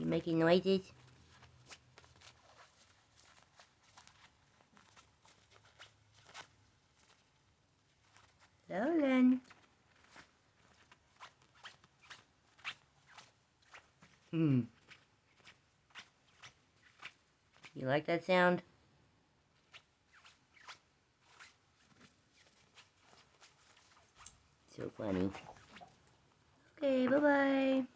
You making noises? Nolan. You like that sound? So funny. Okay, bye-bye.